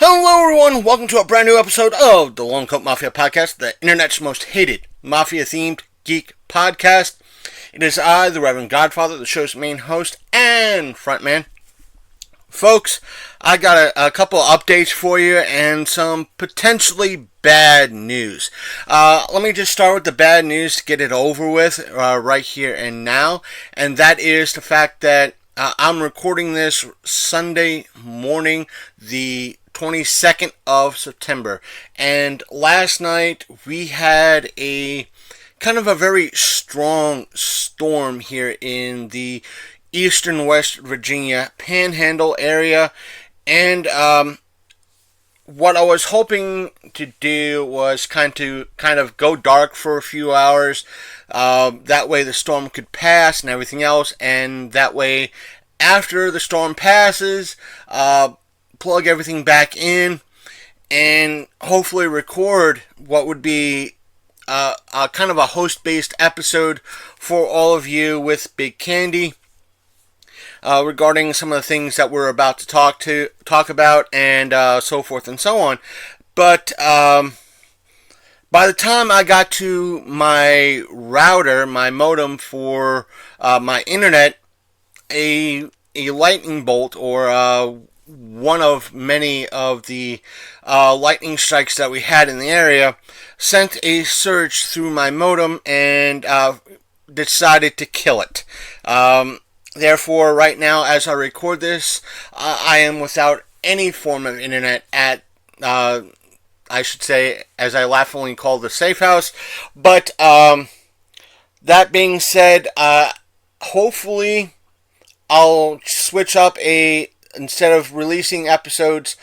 Hello everyone, welcome to a brand new episode of the Long Coat Mafia Podcast, the internet's most hated Mafia-themed geek podcast. It is I, the Reverend Godfather, the show's main host and frontman. Folks, I got a couple updates for you and some potentially bad news. Let me just start with the bad news to get it over with right here and now, and that is the fact that I'm recording this Sunday morning, the 22nd of September, and last night we had a kind of a very strong storm here in the eastern West Virginia Panhandle area, and what I was hoping to do was kind of go dark for a few hours. That way the storm could pass and everything else, and that way after the storm passes, plug everything back in and hopefully record what would be a kind of a host-based episode for all of you with Big Candy regarding some of the things that we're about to talk about and so forth and so on. But by the time I got to my router, my modem for my internet, a lightning bolt or one of many of the lightning strikes that we had in the area sent a surge through my modem and decided to kill it. Therefore, right now, as I record this, I am without any form of internet at, I should say, as I laughingly call the safe house. But that being said, hopefully I'll switch up instead of releasing episodes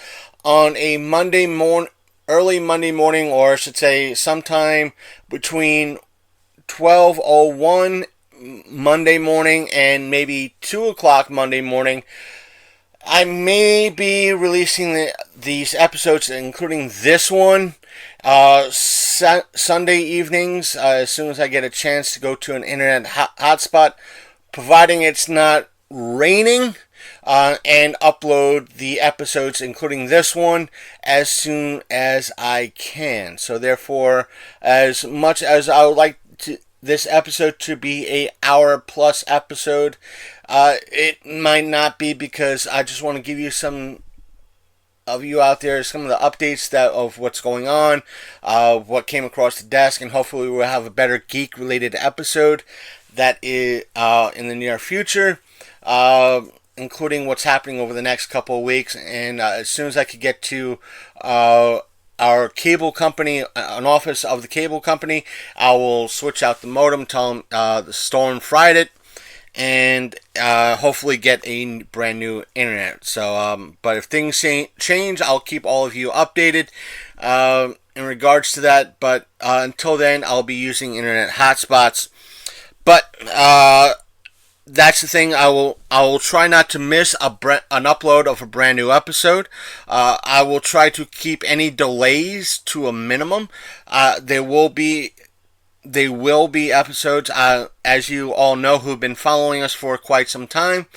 on a early Monday morning, or I should say sometime between 12:01 Monday morning and maybe 2 o'clock Monday morning, I may be releasing these episodes, including this one, Sunday evenings, as soon as I get a chance to go to an internet hotspot, providing it's not raining, and upload the episodes, including this one, as soon as I can. So therefore, as much as I would like this episode to be a hour plus episode, it might not be, because I just want to give you some of you out there some of the updates of what's going on, what came across the desk, and hopefully we'll have a better geek related episode that is in the near future, including what's happening over the next couple of weeks. And as soon as I could get to our cable company, an office of the cable company, I will switch out the modem, tell them the storm fried it, and hopefully get a brand new internet. So, but if things change, I'll keep all of you updated in regards to that. But until then, I'll be using internet hotspots. But that's the thing. I will try not to miss an upload of a brand new episode. I will try to keep any delays to a minimum. There will be episodes, as you all know, who've been following us for quite some time.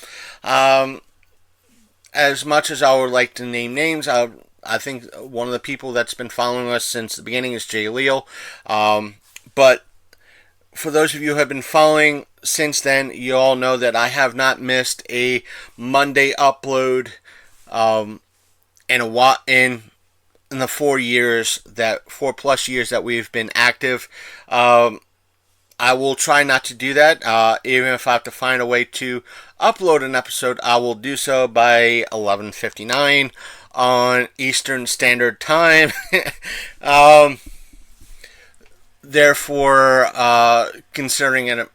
As much as I would like to name names, I think one of the people that's been following us since the beginning is Jay Leal. But for those of you who have been following since then, you all know that I have not missed a Monday upload in the 4 plus years that we've been active. I will try not to do that. Even if I have to find a way to upload an episode, I will do so by 11:59 on Eastern Standard Time. Therefore, considering it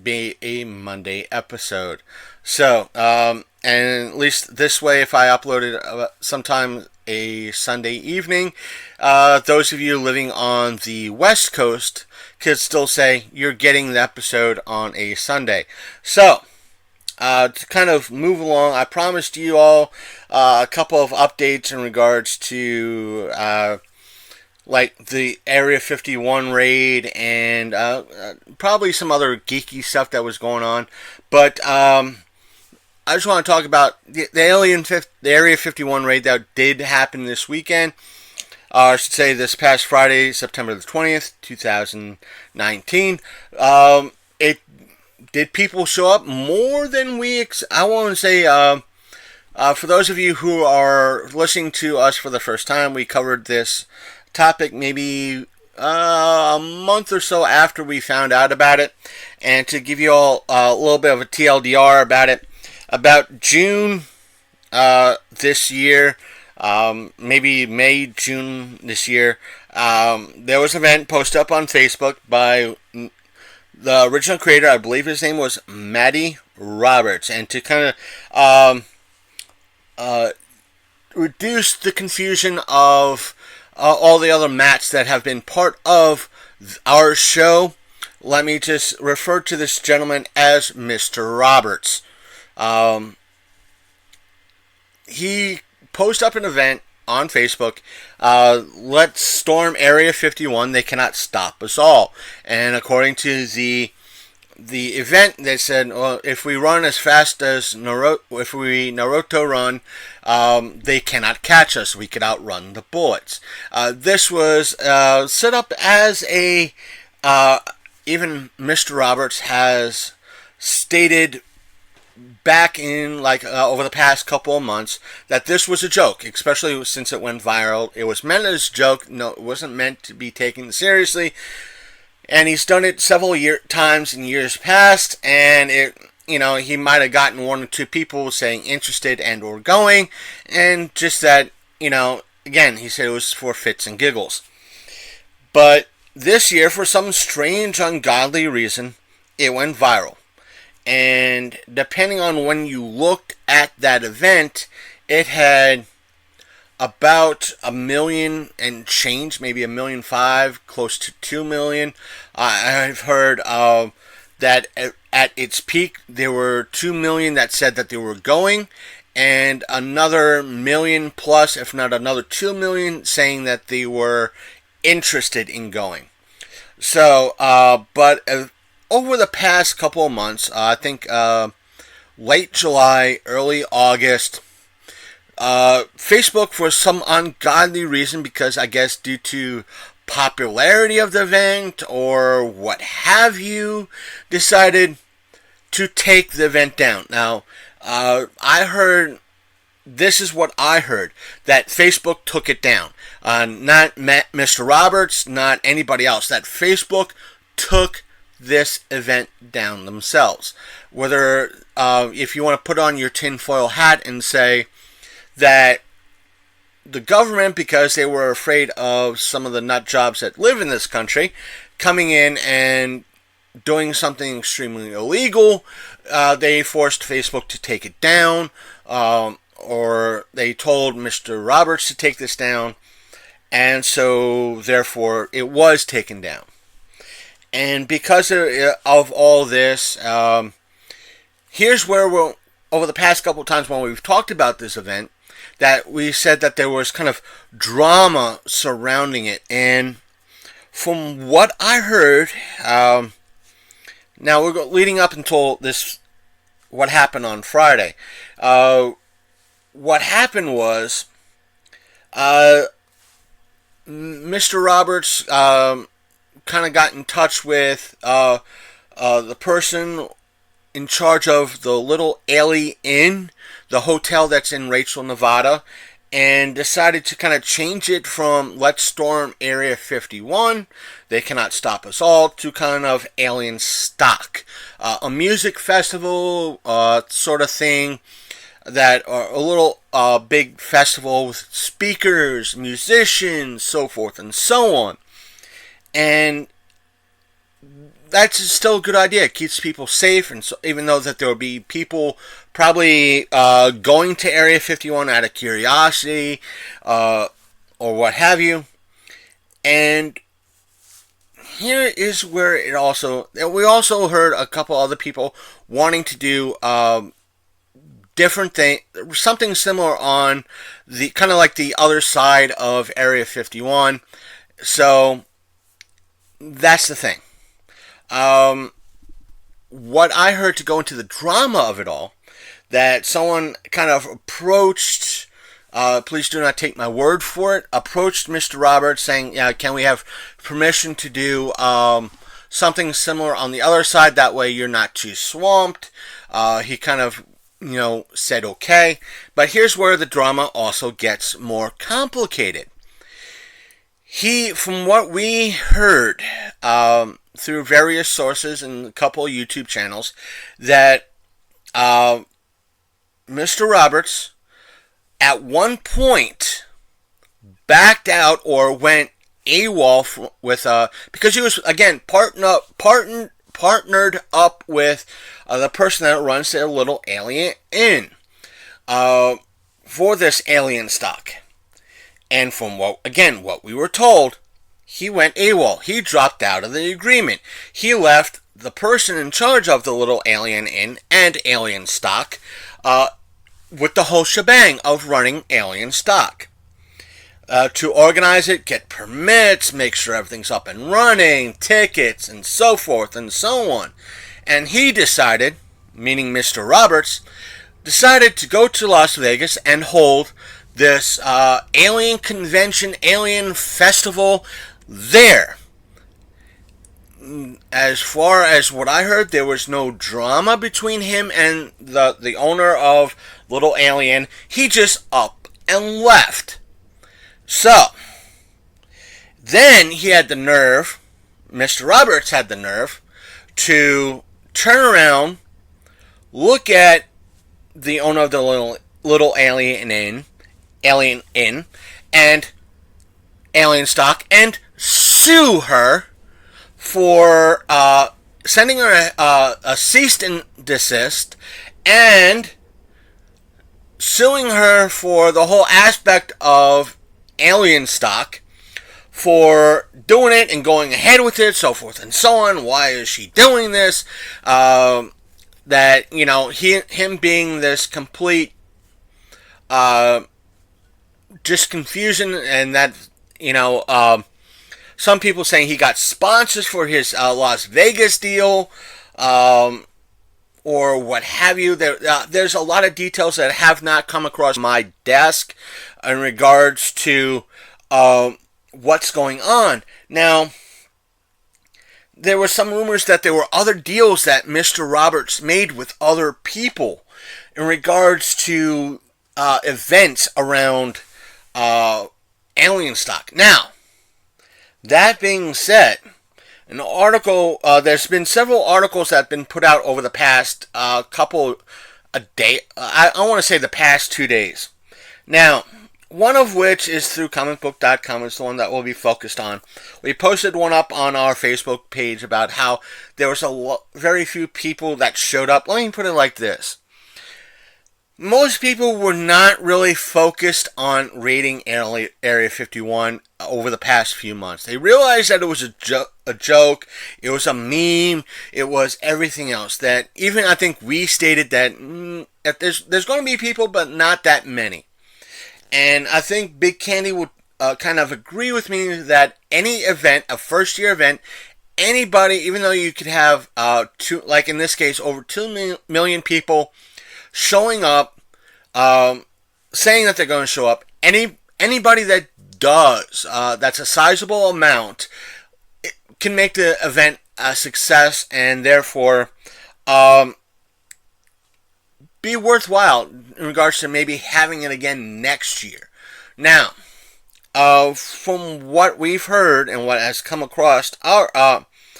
be a Monday episode. So, and at least this way, if I upload it sometime a Sunday evening, those of you living on the West Coast could still say you're getting the episode on a Sunday. So, to kind of move along, I promised you all a couple of updates in regards to like the Area 51 raid and probably some other geeky stuff that was going on. But I just want to talk about the Area 51 raid that did happen this weekend. I should say this past Friday, September the 20th, 2019. Did people show up more than I want to say, for those of you who are listening to us for the first time, we covered this topic maybe a month or so after we found out about it. And to give you all a little bit of a TLDR about it, about June this year, maybe May, June this year, there was an event posted up on Facebook by the original creator. I believe his name was Matty Roberts. And to kind of reduce the confusion of all the other Matts that have been part of our show, let me just refer to this gentleman as Mr. Roberts. He posted up an event on Facebook. Let's storm Area 51. They cannot stop us all. And according to the event, they said, well, if we run as fast as Naruto run, they cannot catch us. We could outrun the bullets. This was set up as a even Mr. Roberts has stated back in over the past couple of months that this was a joke, especially since it went viral. It was meant as a joke. No, it wasn't meant to be taken seriously. And he's done it several times in years past, and he might have gotten one or two people saying interested and or going, and just that, again, he said it was for fits and giggles. But this year, for some strange, ungodly reason, it went viral. And depending on when you looked at that event, it had about 1 million and change, maybe 1.5 million, close to 2 million. I've heard that at its peak, there were 2 million that said that they were going, and another million plus, if not another 2 million, saying that they were interested in going. So, but over the past couple of months, I think late July, early August, Facebook, for some ungodly reason, because I guess due to popularity of the event or what have you, decided to take the event down. Now, this is what I heard, that Facebook took it down. Not Mr. Roberts, not anybody else. That Facebook took this event down themselves. Whether, if you want to put on your tinfoil hat and say that the government, because they were afraid of some of the nut jobs that live in this country, coming in and doing something extremely illegal, they forced Facebook to take it down, or they told Mr. Roberts to take this down, and so therefore it was taken down. And because of all this, here's where we'll, over the past couple of times when we've talked about this event, that we said that there was kind of drama surrounding it. And from what I heard, now we're leading up until this, what happened on Friday. What happened was, Mr. Roberts kind of got in touch with the person in charge of the Little Alley Inn, the hotel that's in Rachel, Nevada, and decided to kind of change it from Let's Storm Area 51, They Cannot Stop Us All, to kind of Alien Stock. A music festival sort of thing, that a little big festival with speakers, musicians, so forth and so on. And that's still a good idea. It keeps people safe, and so, even though that there will be people probably going to Area 51 out of curiosity or what have you. And here is where we also heard a couple other people wanting to do different thing, something similar on the kind of like the other side of Area 51. So that's the thing. What I heard, to go into the drama of it all, that someone kind of approached, please do not take my word for it, approached Mr. Roberts saying, yeah, can we have permission to do something similar on the other side? That way you're not too swamped. He kind of, said okay. But here's where the drama also gets more complicated. From what we heard through various sources and a couple of YouTube channels, that Mr. Roberts at one point backed out or went AWOL with because he was, again, partnered up with the person that runs their little alien inn for this alien stock. And from what we were told, he went AWOL. He dropped out of the agreement. He left the person in charge of the little alien inn and alien stock with the whole shebang of running alien stock. To organize it, get permits, make sure everything's up and running, tickets, and so forth and so on. And he decided, meaning Mr. Roberts, decided to go to Las Vegas and hold this alien convention, alien festival there. As far as what I heard, there was no drama between him and the owner of Little Alien. He just up and left. So, then he had the nerve, Mr. Roberts had the nerve, to turn around, look at the owner of the little Alien Inn, and Alien Stock, and sue her for sending her a cease and desist, and suing her for the whole aspect of alien stock, for doing it and going ahead with it, so forth and so on. Why is she doing this? That, him being this complete just confusion, and that, some people saying he got sponsors for his Las Vegas deal, or what have you. There's a lot of details that have not come across my desk in regards to what's going on. Now, there were some rumors that there were other deals that Mr. Roberts made with other people in regards to events around alien stock. Now, that being said, an article, there's been several articles that have been put out over the past I want to say the past 2 days. Now, one of which is through comicbook.com, is the one that we'll be focused on. We posted one up on our Facebook page about how there was very few people that showed up. Let me put it like this. Most people were not really focused on raiding Area 51 over the past few months. They realized that it was a joke, it was a meme, it was everything else. That even I think we stated that there's going to be people, but not that many. And I think Big Candy would kind of agree with me that any event, a first-year event, anybody, even though you could have, like in this case, over 2 million people showing up, saying that they're going to show up, anybody that does, that's a sizable amount, can make the event a success, and therefore be worthwhile in regards to maybe having it again next year. Now, from what we've heard and what has come across our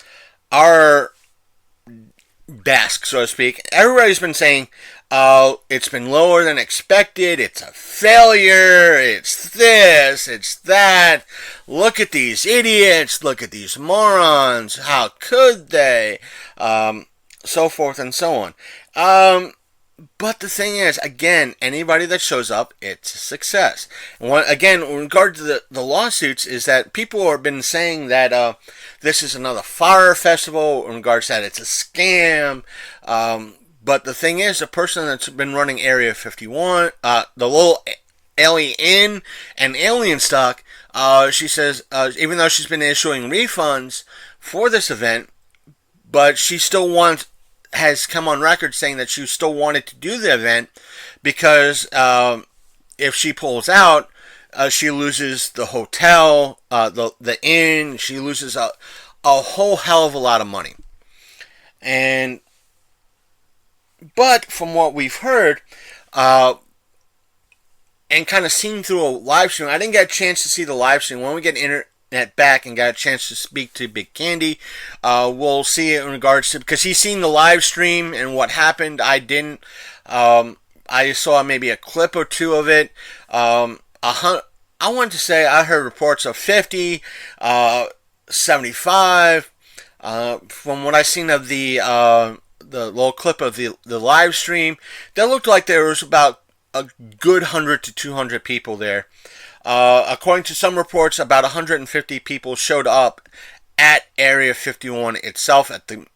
desk, so to speak, everybody's been saying it's been lower than expected, it's a failure, it's this, it's that, look at these idiots, look at these morons, how could they, so forth and so on. But the thing is, again, anybody that shows up, it's a success. And again, in regard to the lawsuits, is that people have been saying that this is another fire festival, in regards to that it's a scam. But the thing is, the person that's been running Area 51, the little Alien Inn and Alien Stock, she says, even though she's been issuing refunds for this event, but she still has come on record saying that she still wanted to do the event because if she pulls out, she loses the hotel, the inn. She loses a whole hell of a lot of money. But from what we've heard, and kind of seen through a live stream, I didn't get a chance to see the live stream. When we get internet back and got a chance to speak to Big Candy, we'll see it in regards to, because he's seen the live stream and what happened. I didn't. I saw maybe a clip or two of it. I wanted to say I heard reports of 50, 75. From what I seen of the little clip of the live stream, that looked like there was about a good 100 to 200 people there. According to some reports, about 150 people showed up at Area 51 itself, at in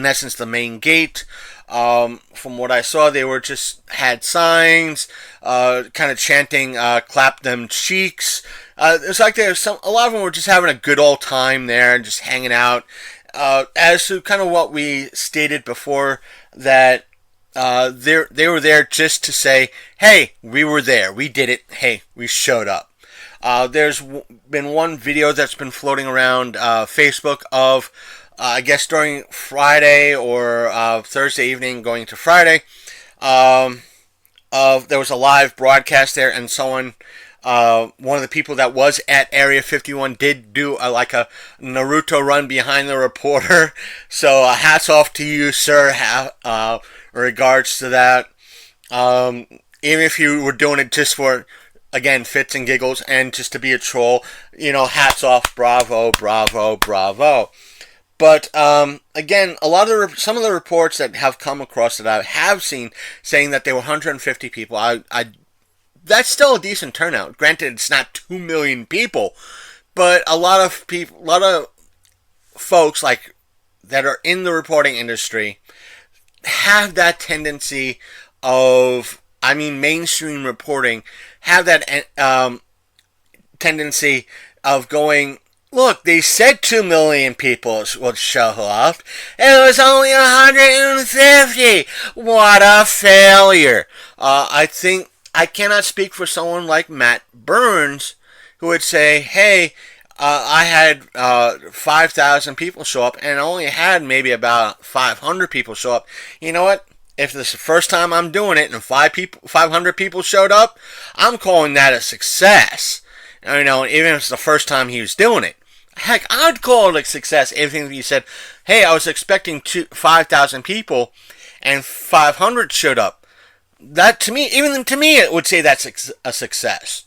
essence, the main gate. From what I saw, they had signs, kind of chanting, "Clap them cheeks." It's like a lot of them were just having a good old time there and just hanging out. As to kind of what we stated before, that they were there just to say, "Hey, we were there. We did it. Hey, we showed up." There's been one video that's been floating around Facebook of, I guess during Friday or Thursday evening going to Friday, there was a live broadcast there, and someone, one of the people that was at Area 51 did do like a Naruto run behind the reporter. So hats off to you, sir, in regards to that. Even if you were doing it just for, again, fits and giggles and just to be a troll, hats off, bravo, bravo, bravo. But again, some of the reports that have come across that I have seen saying that there were 150 people. That's still a decent turnout. Granted, it's not 2 million people, but a lot of folks like that are in the reporting industry have that tendency of, mainstream reporting, have that tendency of going, look, they said 2 million people would show up. It was only 150. What a failure. I think I cannot speak for someone like Matt Burns, who would say, hey, I had 5,000 people show up and only had maybe about 500 people show up. You know what? If this is the first time I'm doing it and 500 people showed up, I'm calling that a success. Even if it's the first time he was doing it. Heck, I'd call it a success if he said, hey, I was expecting 5,000 people and 500 showed up. That, to me, even to me, it would say that's a success.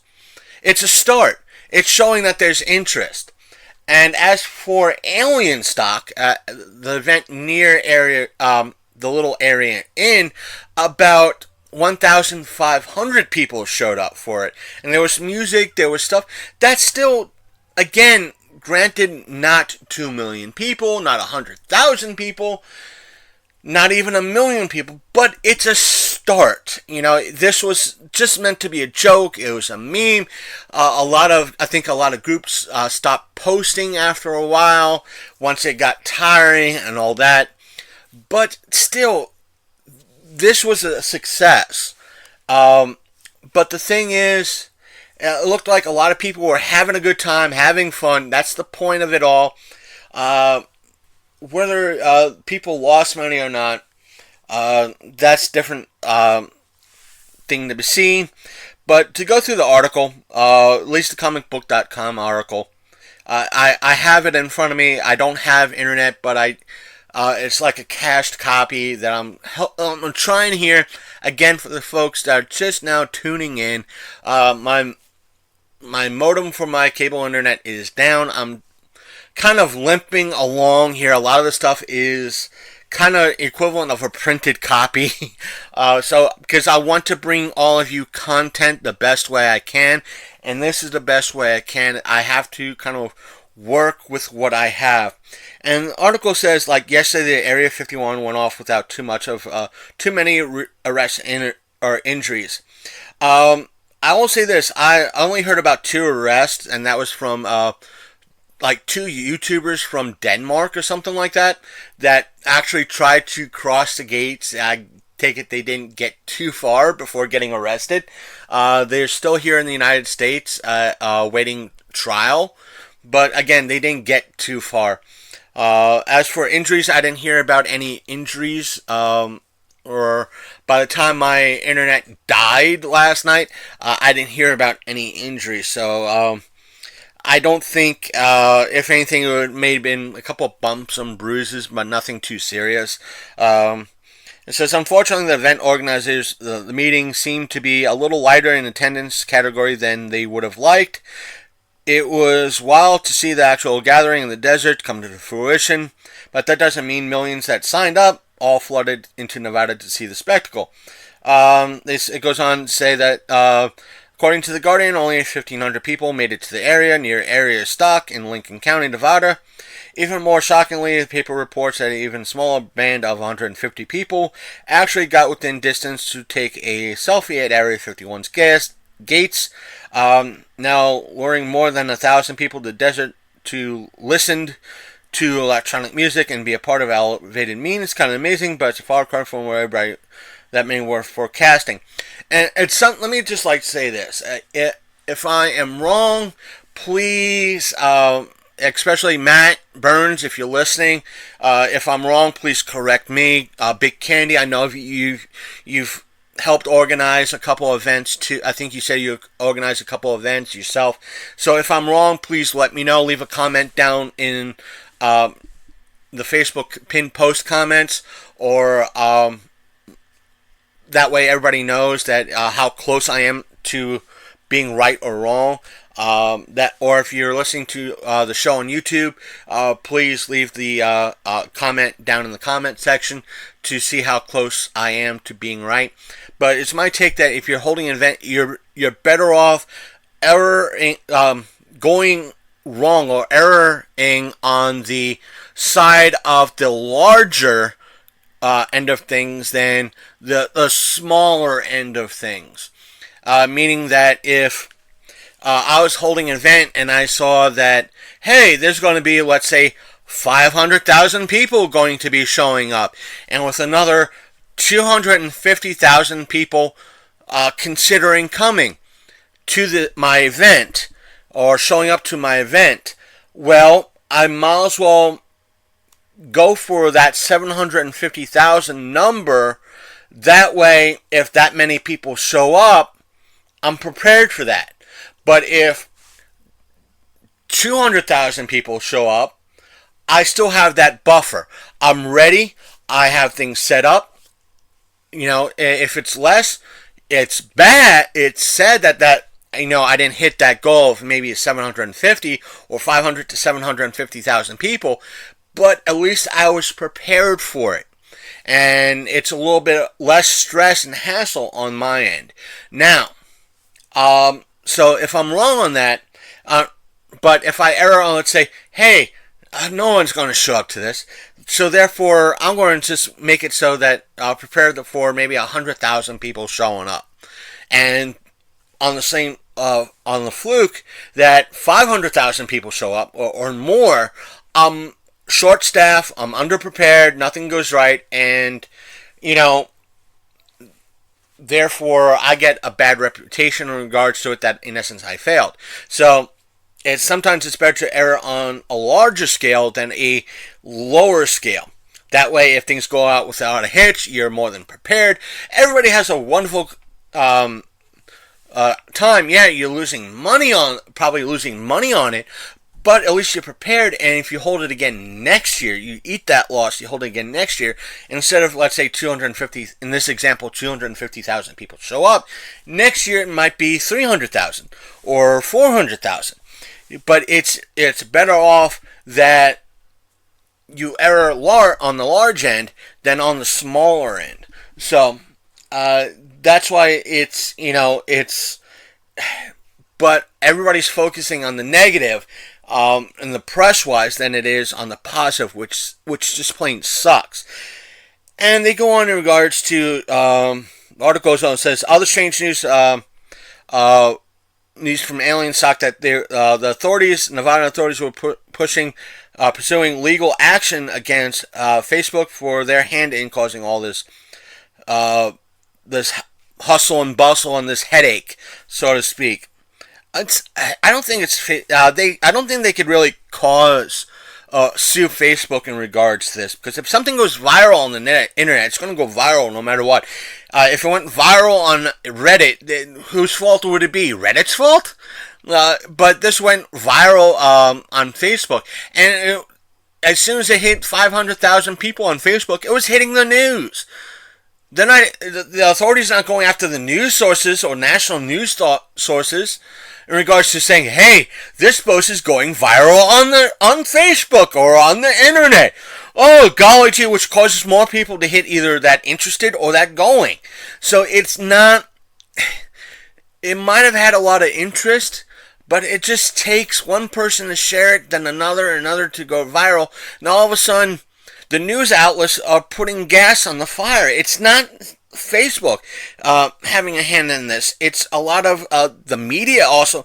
It's a start. It's showing that there's interest. And as for Alien Stock, the event near area, the little area inn, about 1,500 people showed up for it. And there was music, there was stuff. That's still, again, granted, not 2 million people, not 100,000 people, not even 1 million people, but it's a start. This was just meant to be a joke. It was a meme. I think a lot of groups stopped posting after a while once it got tiring and all that. But still, this was a success. But the thing is, it looked like a lot of people were having a good time, having fun. That's the point of it all. Whether people lost money or not, that's a different thing to be seen. But to go through the article, at least the comicbook.com article, I have it in front of me. I don't have internet, but it's like a cached copy that I'm trying here. Again, for the folks that are just now tuning in, my modem for my cable internet is down. I'm kind of limping along here. A lot of the stuff is kind of equivalent of a printed copy. So, because I want to bring all of you content the best way I can, and this is the best way I can. I have to kind of work with what I have. And the article says, like, yesterday, Area 51 went off without too many arrests or injuries. I will say this: I only heard about 2 arrests, and that was from like 2 YouTubers from Denmark or something like that actually tried to cross the gates. I take it they didn't get too far before getting arrested. They're still here in the United States waiting trial, but again, they didn't get too far. As for injuries, I didn't hear about any injuries. Or by the time my internet died last night, I didn't hear about any injuries. So I don't think, if anything, it may have been a couple of bumps and bruises, but nothing too serious. It says, unfortunately, the event organizers, the meeting seemed to be a little lighter in attendance category than they would have liked. It was wild to see the actual gathering in the desert come to fruition, but that doesn't mean millions that signed up all flooded into Nevada to see the spectacle. It goes on to say that, according to The Guardian, only 1,500 people made it to the area near Area Stock in Lincoln County, Nevada. Even more shockingly, the paper reports that an even smaller band of 150 people actually got within distance to take a selfie at Area 51's gates. Now, luring more than 1,000 people to the desert to listen to electronic music and be a part of elevated mean is kind of amazing, but it's a far cry from where everybody that many were forecasting. And it's something. Let me just say this: if I am wrong, please, especially Matt Burns, if you're listening, if I'm wrong, please correct me. Big Candy, I know you've helped organize a couple of events too. I think you said you organized a couple of events yourself. So if I'm wrong, please let me know. Leave a comment down in the Facebook pinned post comments, or that way everybody knows that how close I am to being right or wrong. Or if you're listening to the show on YouTube, please leave the comment down in the comment section to see how close I am to being right. But it's my take that if you're holding an event, you're better off going wrong or erring on the side of the larger end of things than the smaller end of things. Meaning that if I was holding an event and I saw that, hey, there's going to be, let's say, 500,000 people going to be showing up, and with another 250,000 people considering coming to my event or showing up to my event, well, I might as well go for that 750,000 number. That way, if that many people show up, I'm prepared for that. But if 200,000 people show up, I still have that buffer. I'm ready. I have things set up. You know, if it's less, it's bad. It's sad that I didn't hit that goal of maybe 750 or 500 to 750,000 people, but at least I was prepared for it. And it's a little bit less stress and hassle on my end. Now, so if I'm wrong on that, but if I err on, let's say, hey, no one's going to show up to this, so therefore I'm going to just make it so that I'll prepare for maybe 100,000 people showing up, and on the same on the fluke that 500,000 people show up or more, I'm short staff, I'm underprepared, nothing goes right, and therefore I get a bad reputation in regards to it that in essence I failed. So sometimes it's better to err on a larger scale than a lower scale. That way, if things go out without a hitch, you're more than prepared. Everybody has a wonderful time. Yeah, you're probably losing money on it, but at least you're prepared. And if you hold it again next year, you eat that loss, you hold it again next year, instead of, let's say, 250, in this example, 250,000 people show up, next year it might be 300,000 or 400,000. But it's better off that you err on the large end than on the smaller end. So that's why but everybody's focusing on the negative, in the press wise, than it is on the positive, which just plain sucks. And they go on in regards to the article goes on and says other strange news. News from Alien Stock that the Nevada authorities were pursuing legal action against Facebook for their hand in causing all this this hustle and bustle and this headache, so to speak. I don't think I don't think they could really sue Facebook in regards to this, because if something goes viral on the internet, it's going to go viral no matter what. If it went viral on Reddit, then whose fault would it be? Reddit's fault? But this went viral on Facebook, and as soon as it hit 500,000 people on Facebook, it was hitting the news. The authorities are not going after the news sources or national news sources in regards to saying, hey, this post is going viral on Facebook or on the internet. Oh, golly gee, which causes more people to hit either that interested or that going. So it's not, it might have had a lot of interest, but it just takes one person to share it, then another to go viral. And all of a sudden, the news outlets are putting gas on the fire. It's not Facebook having a hand in this. It's a lot of the media also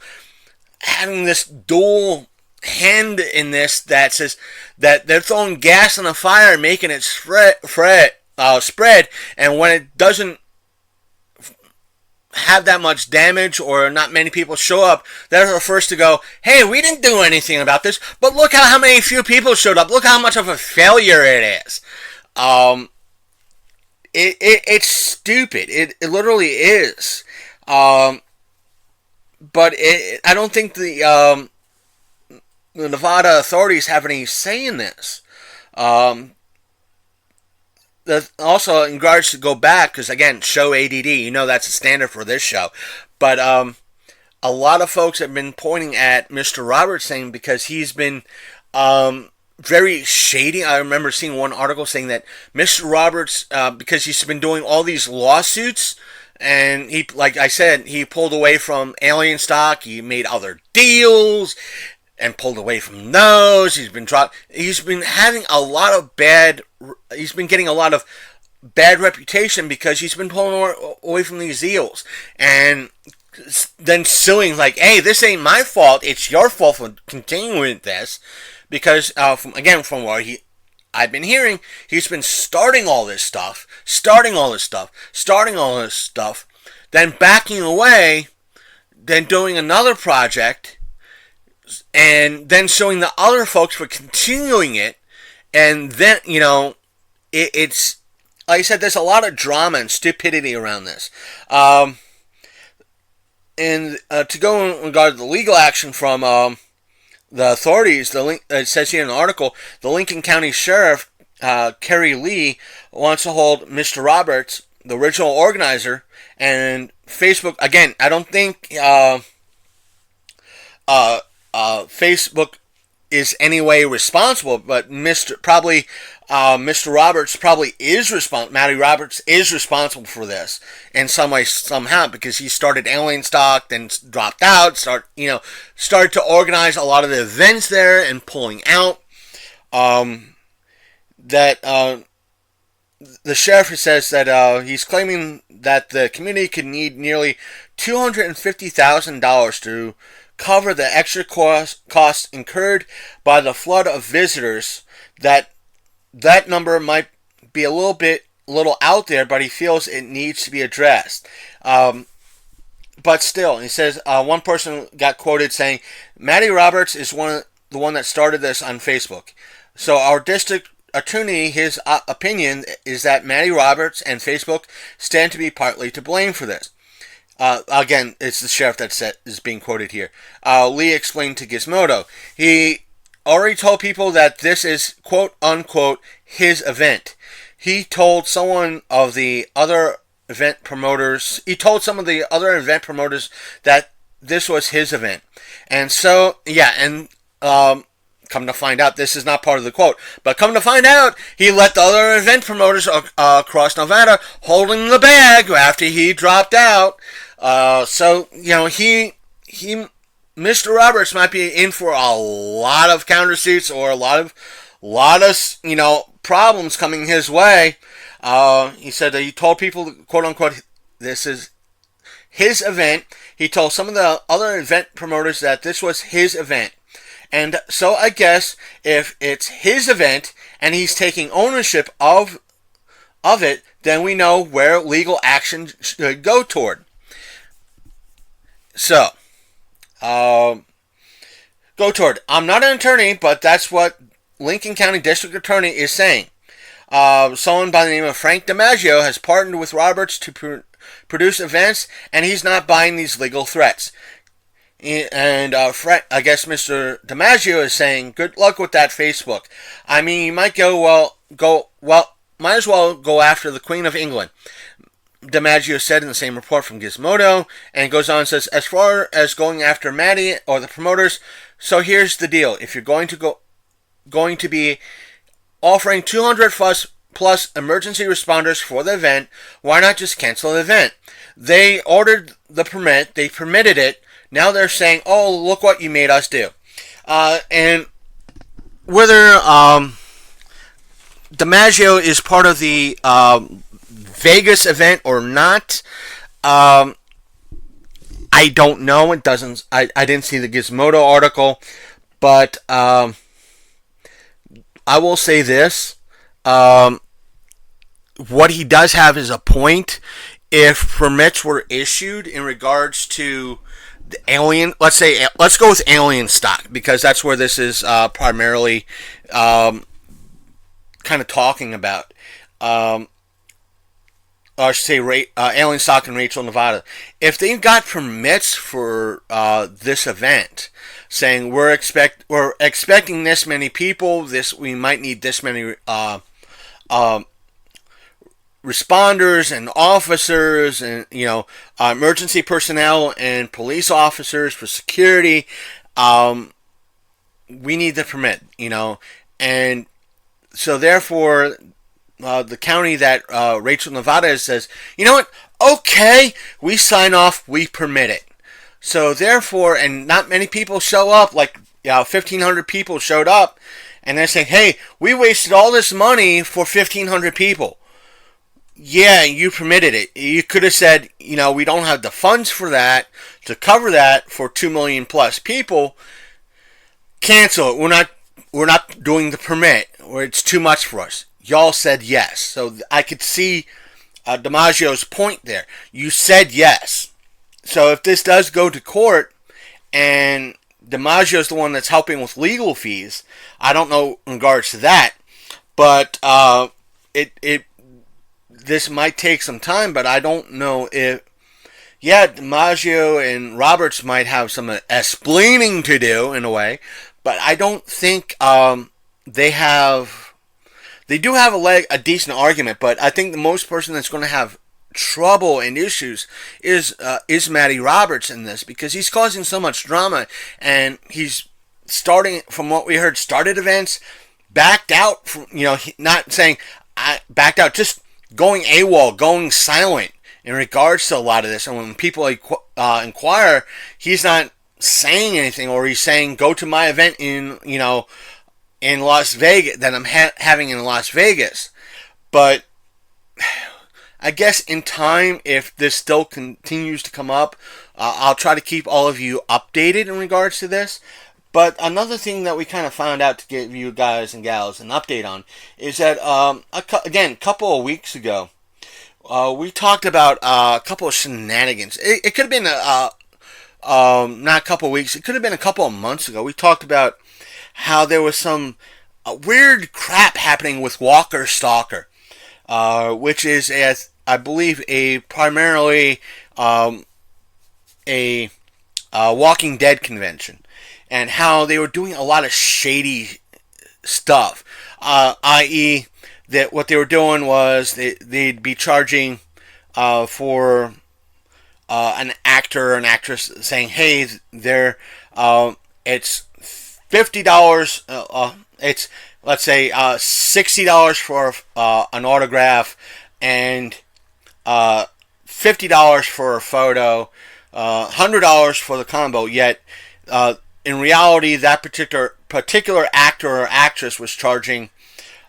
having this dual hand in this, that says that they're throwing gas on the fire, making it spread, and when it doesn't have that much damage or not many people show up, they're the first to go, hey, we didn't do anything about this, but look how many few people showed up. Look how much of a failure it is. It's stupid. It literally is. But I don't think the Nevada authorities have any say in this. Also, in regards to go back, because again, show ADD, that's a standard for this show. But a lot of folks have been pointing at Mr. Roberts, saying because he's been very shady. I remember seeing one article saying that Mr. Roberts, because he's been doing all these lawsuits, and he, like I said, he pulled away from Alien Stock, he made other deals, and pulled away from those. He's been having a lot of he's been getting a lot of bad reputation because he's been pulling away from these deals. And then suing like, hey, this ain't my fault, it's your fault for continuing this. Because, from what I've been hearing, he's been starting all this stuff, then backing away, then doing another project, and then showing the other folks for continuing it, and then, it's, like I said, there's a lot of drama and stupidity around this. And to go in regard to the legal action from the authorities, it says here in the article, the Lincoln County Sheriff, Kerry Lee, wants to hold Mr. Roberts, the original organizer, and Facebook, again, I don't think Facebook is any way responsible, but Mr. Roberts probably is responsible. Matty Roberts is responsible for this in some way, somehow, because he started Alien Stock, then dropped out, started to organize a lot of the events there and pulling out. The sheriff says that he's claiming that the community could need nearly $250,000 to cover the extra costs incurred by the flood of visitors. That number might be a little out there, but he feels it needs to be addressed. But still, he says one person got quoted saying, "Matty Roberts is the one that started this on Facebook. So our district attorney, his opinion is that Matty Roberts and Facebook stand to be partly to blame for this." Again, it's the sheriff that is being quoted here. Lee explained to Gizmodo, he already told people that this is quote unquote his event. He told some of the other event promoters that this was his event. And so, yeah, and come to find out, this is not part of the quote, but come to find out, he let the other event promoters across Nevada holding the bag after he dropped out. So, Mr. Roberts might be in for a lot of countersuits or a lot of problems coming his way. He said that he told people, quote unquote, this is his event. He told some of the other event promoters that this was his event. And so I guess if it's his event and he's taking ownership of it, then we know where legal action should go toward. So, go toward. I'm not an attorney, but that's what Lincoln County District Attorney is saying. Someone by the name of Frank DiMaggio has partnered with Roberts to produce events, and he's not buying these legal threats. And I guess Mr. DiMaggio is saying, good luck with that Facebook. I mean, you might might as well go after the Queen of England. DiMaggio said in the same report from Gizmodo, and goes on and says, as far as going after Maddie or the promoters, so here's the deal. If you're going to be offering 200 plus emergency responders for the event, why not just cancel the event? They ordered the permit, they permitted it, now they're saying, oh, look what you made us do. And whether DiMaggio is part of the Vegas event or not, I don't know. It doesn't. I didn't see the Gizmodo article, but I will say this: what he does have is a point. If permits were issued in regards to the alien, let's go with alien stock, because that's where this is primarily kind of talking about. I should say alien stock in Rachel, Nevada. If they got permits for this event, saying we're expecting this many people, we might need this many responders and officers and emergency personnel and police officers for security, we need the permit, and so therefore the county that Rachel, Nevada is, says, you know what, okay, we sign off, we permit it. So therefore, and not many people show up, like 1,500 people showed up, and they're saying, hey, we wasted all this money for 1,500 people. Yeah, you permitted it. You could have said, we don't have the funds for that, to cover that for 2 million plus people. Cancel it. We're not doing the permit, or it's too much for us. Y'all said yes. So I could see DiMaggio's point there. You said yes. So if this does go to court, and DiMaggio's the one that's helping with legal fees, I don't know in regards to that, but this might take some time, but I don't know if... Yeah, DiMaggio and Roberts might have some explaining to do, in a way, but I don't think they have... They do have a decent argument, but I think the most person that's going to have trouble and issues is Matty Roberts in this, because he's causing so much drama, and he's from what we heard, started events, backed out, not saying I backed out, just going AWOL, going silent in regards to a lot of this. And when people inquire, he's not saying anything, or he's saying, go to my event in Las Vegas, that I'm having in Las Vegas. But I guess in time, if this still continues to come up, I'll try to keep all of you updated in regards to this. But another thing that we kind of found out, to give you guys and gals an update on, is that, a couple of weeks ago, we talked about a couple of shenanigans. It could have been not a couple of weeks, it could have been a couple of months ago. We talked about how there was some weird crap happening with Walker Stalker, which is, I believe, primarily a Walking Dead convention, and how they were doing a lot of shady stuff, i.e., that what they were doing was they'd be charging for an actor or an actress, saying, hey, it's $50. It's, let's say, $60 for an autograph, and $50 for a photo, $100 for the combo. Yet, in reality, that particular actor or actress was charging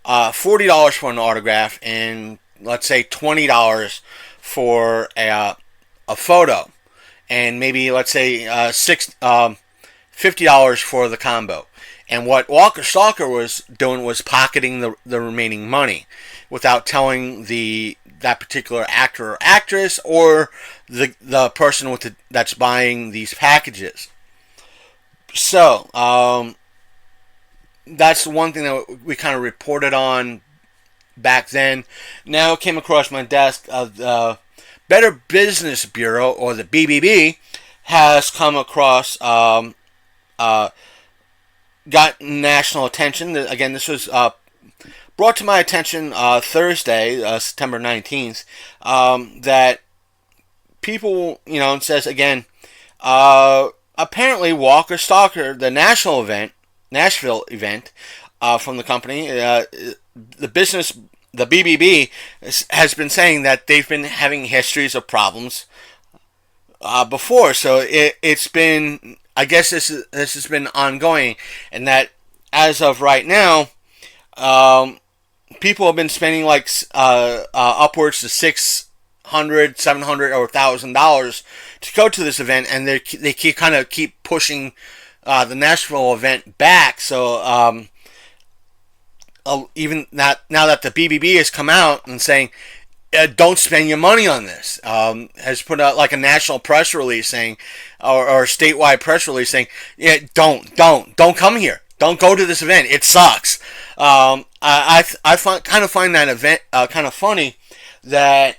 $40 for an autograph, and let's say $20 for a photo, and maybe, let's say, $50 for the combo. And what Walker Stalker was doing was pocketing the remaining money without telling that particular actor or actress, or the person that's buying these packages. So that's one thing that we kind of reported on back then. Now it came across my desk. The Better Business Bureau, or the BBB, has come across, got national attention. Again, this was brought to my attention Thursday, September 19th, that people, it says again, apparently Walker Stalker, the Nashville event from the company, the BBB has been saying that they've been having histories of problems before. So it's been, I guess this has been ongoing, and that as of right now, people have been spending like upwards to $600, $700, or $1,000 to go to this event, and they kind of keep pushing the Nashville event back. So even now that the BBB has come out and saying, don't spend your money on this, has put out like a national press release saying, or a statewide press release saying, yeah, don't come here, don't go to this event, it sucks. I find that event kind of funny, that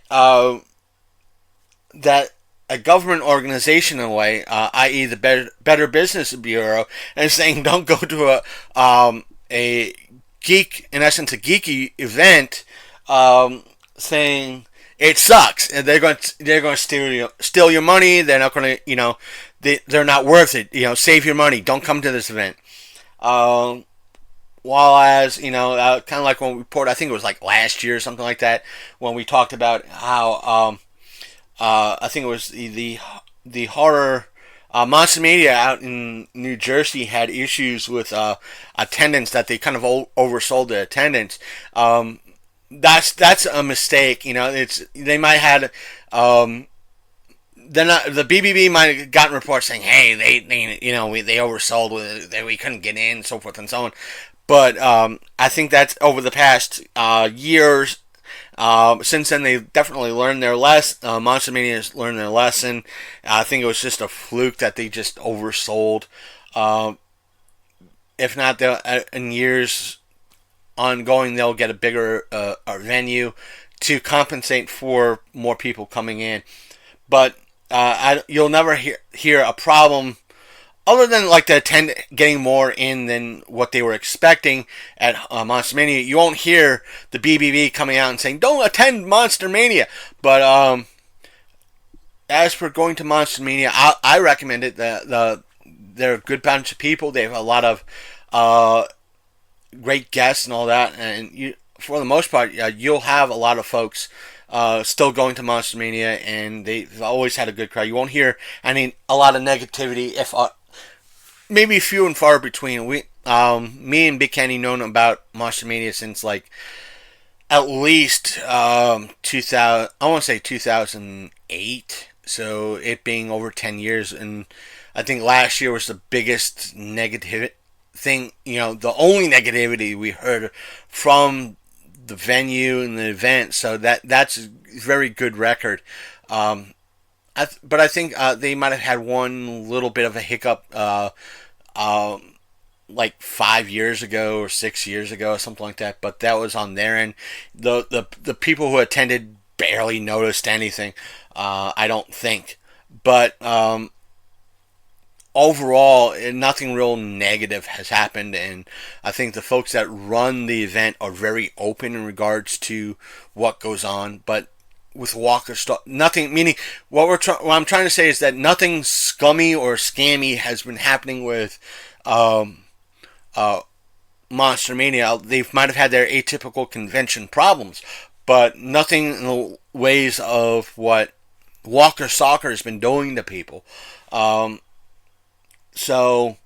that a government organization, in a way, i.e. the Better Business Bureau, is saying don't go to a geek, in essence, a geeky event, saying it sucks, and they're going to steal your money. They're not going to, they're not worth it. Save your money. Don't come to this event. While as kind of like when we reported, I think it was like last year or something like that, when we talked about how I think it was the horror. Monster Media out in New Jersey had issues with attendance, that they kind of oversold the attendance. That's a mistake. They might have the BBB might have gotten reports saying, hey, they oversold, we couldn't get in, so forth and so on. But I think that's over the past years. Since then, they've definitely learned their lesson. Monster Mania has learned their lesson. I think it was just a fluke that they just oversold. If not, in years ongoing, they'll get a bigger venue to compensate for more people coming in. But you'll never hear a problem, other than like the getting more in than what they were expecting at Monster Mania. You won't hear the BBB coming out and saying, don't attend Monster Mania. But as for going to Monster Mania, I recommend it. They're a good bunch of people. They have a lot of great guests and all that. And for the most part, you'll have a lot of folks still going to Monster Mania, and they've always had a good crowd. You won't hear a lot of negativity, if maybe few and far between. Me and Big Kenny known about Monster Mania since like at least 2000. I want to say 2008. So it being over 10 years, and I think last year was the biggest negative thing. The only negativity we heard from the venue and the event. So that's a very good record. But I think they might have had one little bit of a hiccup, like 5 years ago or 6 years ago or something like that. But that was on their end. The people who attended barely noticed anything, I don't think. But overall, nothing real negative has happened, and I think the folks that run the event are very open in regards to what goes on. But with Walker Stalker, nothing, meaning what I'm trying to say is that nothing scummy or scammy has been happening with Monster Mania. They might have had their atypical convention problems, but nothing in the ways of what Walker Stalker has been doing to people. So,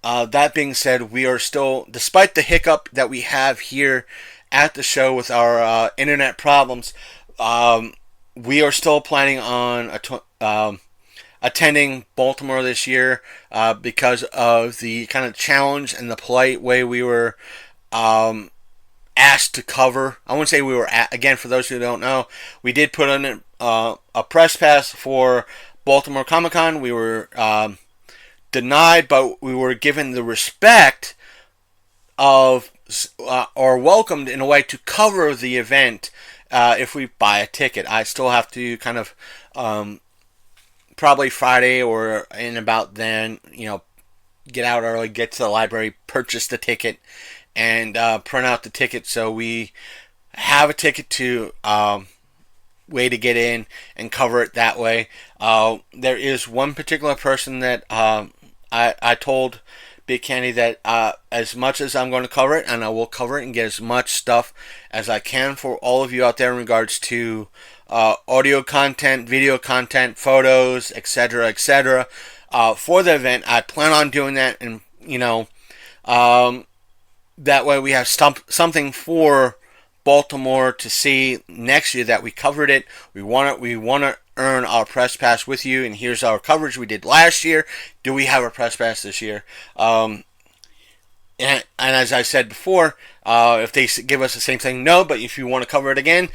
that being said, we are still, despite the hiccup that we have here at the show with our internet problems, we are still planning on attending Baltimore this year because of the kind of challenge and the polite way we were asked to cover. I wouldn't say we were, again, for those who don't know, we did put in a press pass for Baltimore Comic Con. We were denied, but we were given the respect of, or welcomed in a way to cover the event if we buy a ticket. I still have to kind of, probably Friday or in about then, get out early, get to the library, purchase the ticket, and print out the ticket so we have a ticket to way to get in and cover it that way. There is one particular person that I told Big Candy that as much as I'm going to cover it, and I will cover it and get as much stuff as I can for all of you out there in regards to audio content, video content, photos, etc., etc. For the event. I plan on doing that, and that way we have something for Baltimore to see next year that we covered it. We want to earn our press pass with you, and here's our coverage we did last year. Do we have a press pass this year? And as I said before, if they give us the same thing, no. But if you want to cover it again,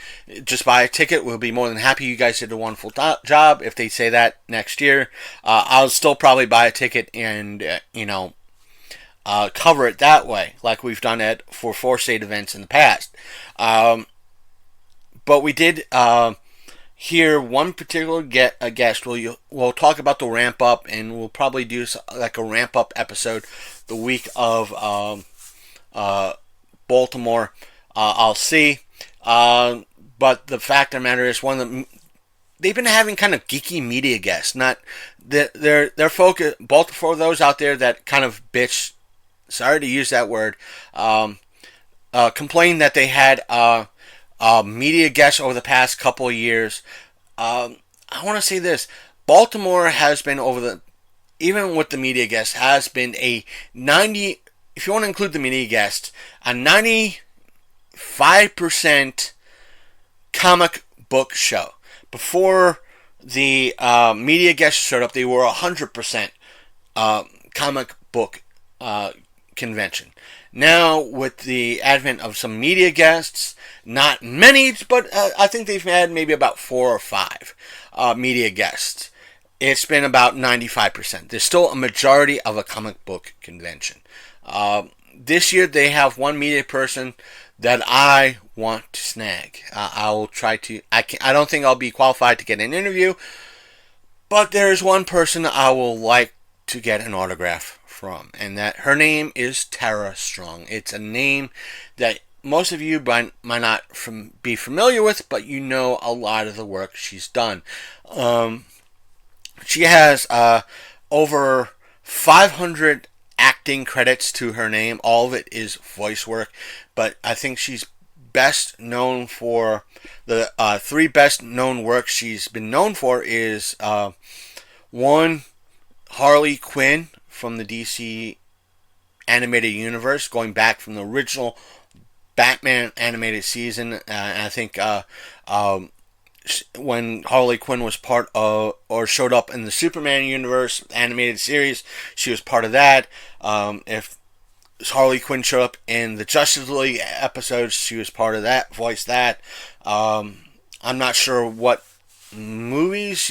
just buy a ticket. We'll be more than happy. You guys did a wonderful job. If they say that next year, I'll still probably buy a ticket and cover it that way, like we've done it for 4-state events in the past. But we did hear one particular guest. We'll talk about the ramp up, and we'll probably do like a ramp up episode the week of Baltimore. I'll see. But the fact of the matter is, they've been having kind of geeky media guests. Not their focus. For those out there that kind of bitch. Sorry to use that word. Complained that they had media guests over the past couple of years. I want to say this: Baltimore has been even with the media guests, has been a 90. If you want to include the media guests, a 95% comic book show. Before the media guests showed up, they were 100% comic book convention. Now, with the advent of some media guests, not many, but I think they've had maybe about 4 or 5 media guests. It's been about 95%. There's still a majority of a comic book convention. This year, they have one media person that I want to snag. I will try to. I don't think I'll be qualified to get an interview, but there's one person I will like to get an autograph from, and that her name is Tara Strong. It's a name that most of you might not be familiar with, but you know a lot of the work she's done. She has over 500 acting credits to her name. All of it is voice work, but I think she's best known for the 3 best known works she's been known for is one, Harley Quinn from the DC animated universe, going back from the original Batman animated season. And I think when Harley Quinn was part of, or showed up in the Superman universe animated series, she was part of that. If Harley Quinn showed up in the Justice League episodes, she was part of that, voiced that. I'm not sure what movies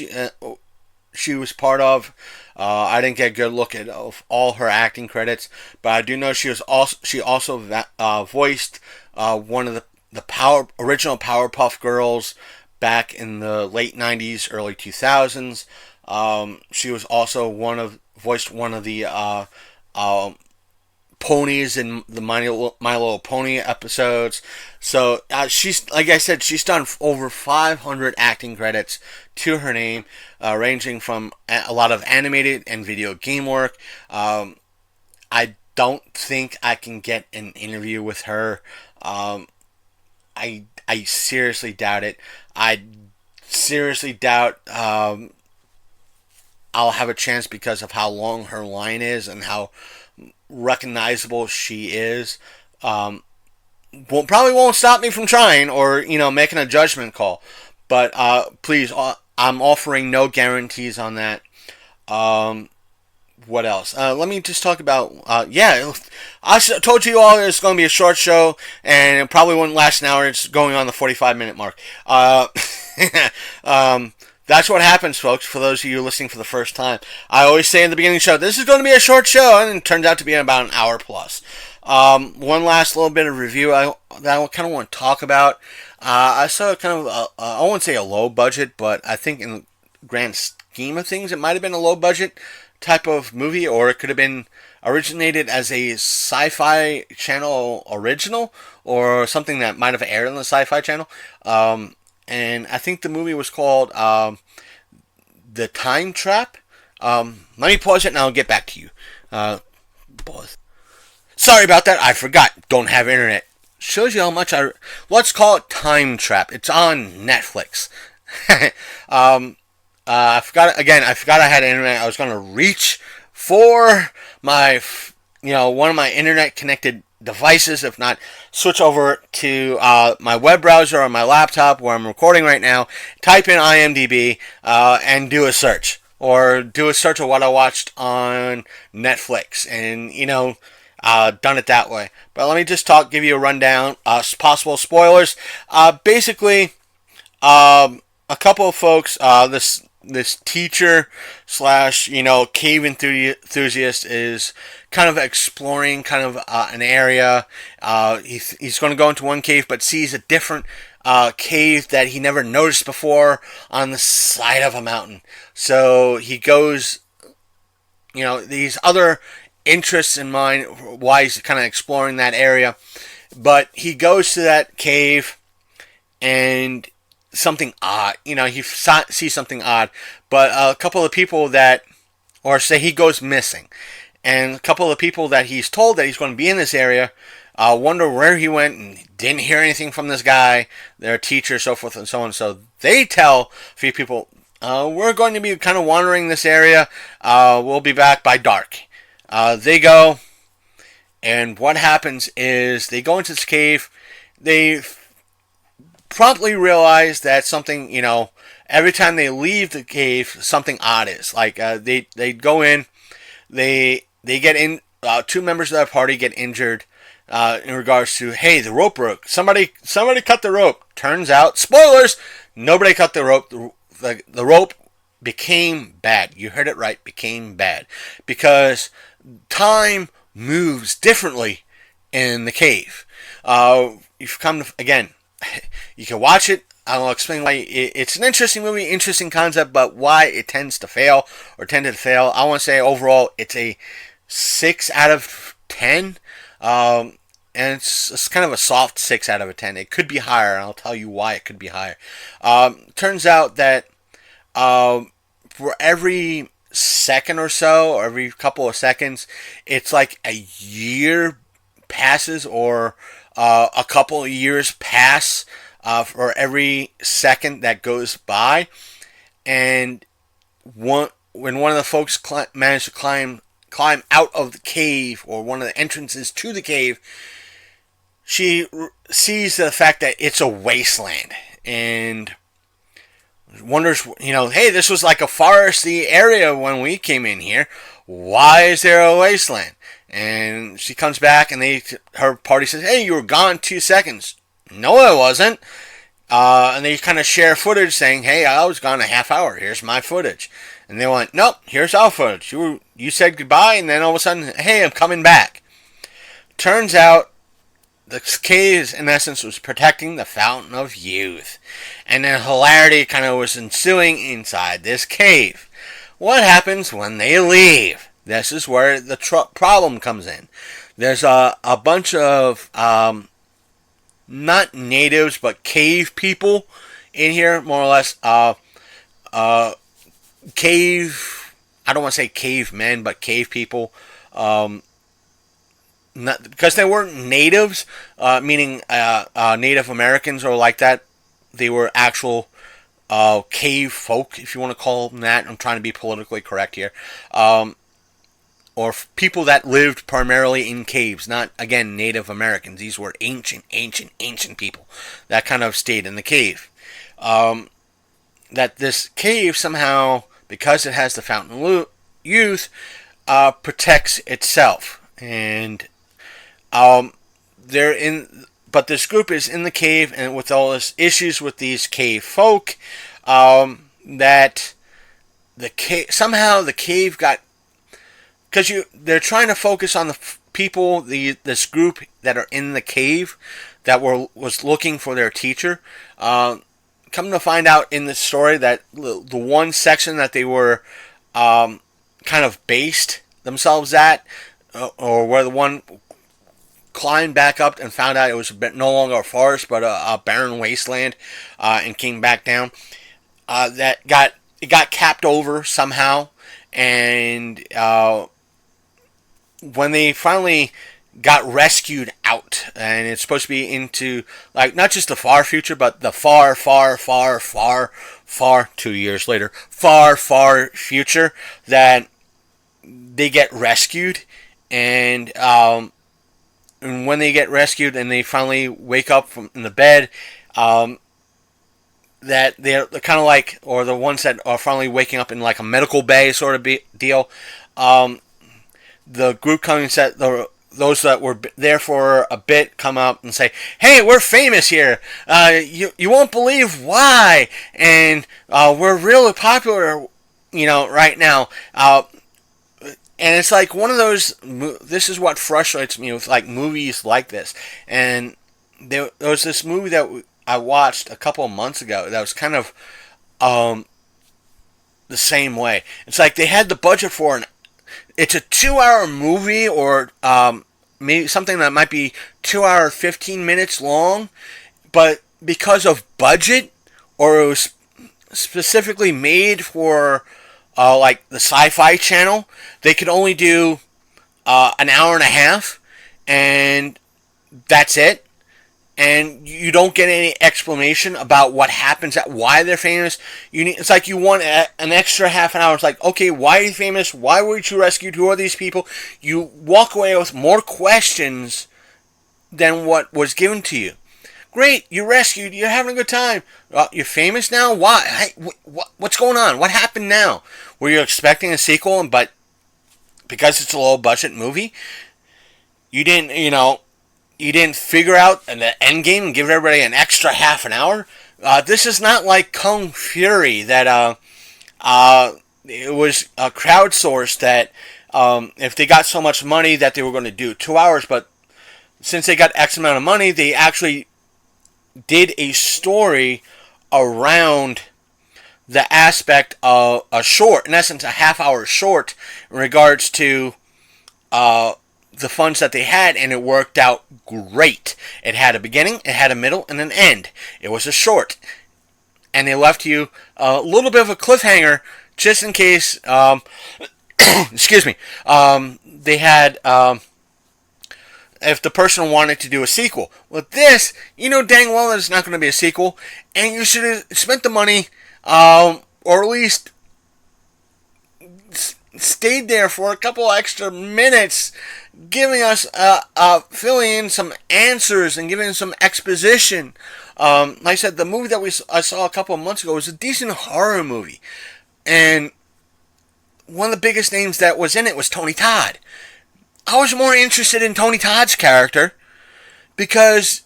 she was part of. I didn't get a good look at all her acting credits, but I do know she also voiced one of the original Powerpuff Girls back in the late 90s, early 2000s. She was also voiced one of the ponies in the My Little Pony episodes. So she's, like I said, she's done over 500 acting credits to her name, ranging from a lot of animated and video game work. I don't think I can get an interview with her. I seriously doubt it. I seriously doubt I'll have a chance because of how long her line is and how recognizable she is. Probably won't stop me from trying or making a judgment call. But please, I'm offering no guarantees on that. What else? Let me just talk about. I told you all it's going to be a short show, and it probably won't last an hour. It's going on the 45-minute mark. That's what happens, folks, for those of you listening for the first time. I always say in the beginning of the show, this is going to be a short show, and it turns out to be about an hour plus. One last little bit of review that I kind of want to talk about. I saw kind of, I won't say a low budget, but I think in the grand scheme of things, it might have been a low budget type of movie, or it could have been originated as a sci-fi channel original, or something that might have aired on the sci-fi channel. And I think the movie was called The Time Trap. Let me pause it and I'll get back to you. Pause. Sorry about that. I forgot. Don't have internet. Shows you how much let's call it Time Trap. It's on Netflix. I forgot again. I forgot I had internet. I was going to reach for my, one of my internet connected devices, if not switch over to my web browser on my laptop where I'm recording right now, type in IMDb and do a search, or do a search of what I watched on Netflix, and done it that way. But let me just give you a rundown, possible spoilers. Basically, a couple of folks, this teacher slash cave enthusiast is kind of exploring kind of an area. He's going to go into one cave, but sees a different cave that he never noticed before on the side of a mountain. So he goes, these other interests in mind why he's kind of exploring that area. But he goes to that cave and something odd, he sees something odd, but a couple of people he goes missing, and a couple of people that he's told that he's going to be in this area wonder where he went and didn't hear anything from this guy, their teacher, so forth and so on. So they tell a few people, we're going to be kind of wandering this area, we'll be back by dark. They go, and what happens is they go into this cave. They promptly realize that something, every time they leave the cave, something odd is. Like, they go in, they get in, two members of their party get injured, in regards to, hey, the rope broke. Somebody cut the rope. Turns out, spoilers, nobody cut the rope. The rope became bad. You heard it right, became bad. Because time moves differently in the cave. You've come to, again, you can watch it. I'll explain why it's an interesting movie, interesting concept, but why it tends to fail or tended to fail. I want to say overall it's a 6 out of 10. And it's kind of a soft 6 out of a 10. It could be higher, and I'll tell you why it could be higher. Turns out that for every second or so, or every couple of seconds, it's like a year passes, or a couple of years pass for every second that goes by. And when one of the folks managed to climb out of the cave, or one of the entrances to the cave, she sees the fact that it's a wasteland, and wonders, hey, this was like a foresty area when we came in here. Why is there a wasteland? And she comes back, and her party says, hey, you were gone 2 seconds. No, I wasn't. And they kind of share footage saying, hey, I was gone a half hour. Here's my footage. And they went, nope, here's our footage. You said goodbye, and then all of a sudden, hey, I'm coming back. Turns out, the cave, in essence, was protecting the fountain of youth. And then hilarity kind of was ensuing inside this cave. What happens when they leave? This is where the problem comes in. There's a bunch of, not natives, but cave people in here, more or less. Cave, I don't want to say cavemen, but cave people. because they weren't natives, meaning Native Americans or like that. They were actual cave folk, if you want to call them that. I'm trying to be politically correct here. Or people that lived primarily in caves, not, again, Native Americans. These were ancient people that kind of stayed in the cave. That this cave somehow, because it has the Fountain of Youth, protects itself. And but this group is in the cave, and with all this issues with these cave folk, that somehow the cave got, because they're trying to focus on the people, this group that are in the cave that was looking for their teacher. Come to find out in the story that the one section that they were kind of based themselves at, or where the one climbed back up and found out it was no longer a forest but a barren wasteland, and came back down. It got capped over somehow, and when they finally got rescued out, and it's supposed to be into, like, not just the far future, but the far 2 years later, far future, that they get rescued. And when they get rescued and they finally wake up in the bed, that they're kind of like, or the ones that are finally waking up in like a medical bay sort of deal, the group coming and said, those that were there for a bit come up and say, "Hey, we're famous here. You won't believe why, and we're really popular, right now." And it's like one of those. This is what frustrates me with like movies like this. And there was this movie that I watched a couple of months ago that was kind of the same way. It's like they had the budget for it's a 2-hour movie, or maybe something that might be 2 hours 15 minutes long, but because of budget, or it was specifically made for like the Sci-Fi Channel, they could only do an hour and a half, and that's it. And you don't get any explanation about what happens, why they're famous. It's like you want an extra half an hour. It's like, okay, why are you famous? Why were you rescued? Who are these people? You walk away with more questions than what was given to you. Great, you're rescued. You're having a good time. You're famous now? Why? What's going on? What happened now? Were you expecting a sequel, but because it's a low-budget movie, you didn't figure out the end game and give everybody an extra half an hour? This is not like Kung Fury that it was crowdsourced, that if they got so much money that they were going to do 2 hours, but since they got X amount of money, they actually did a story around the aspect of a short, in essence a half-hour short, in regards to the funds that they had, and it worked out great. It had a beginning, it had a middle, and an end. It was a short, and they left you a little bit of a cliffhanger, just in case, excuse me, they had, if the person wanted to do a sequel. With this, you know dang well that it's not going to be a sequel, and you should have spent the money, or at least stayed there for a couple extra minutes, giving us, filling in some answers and giving some exposition. Like I said, the movie that I saw a couple of months ago was a decent horror movie, and one of the biggest names that was in it was Tony Todd. I was more interested in Tony Todd's character because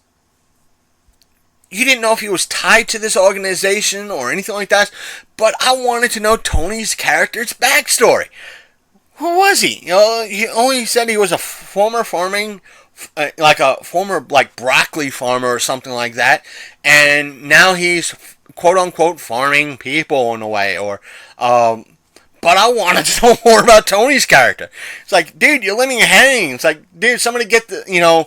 you didn't know if he was tied to this organization or anything like that, but I wanted to know Tony's character's backstory. Who was he? He only said he was a former farming, like a former broccoli farmer or something like that, and now he's quote unquote farming people in a way, or but I wanted to know more about Tony's character. It's like, dude, you're leaving it hanging. It's like, dude, somebody get the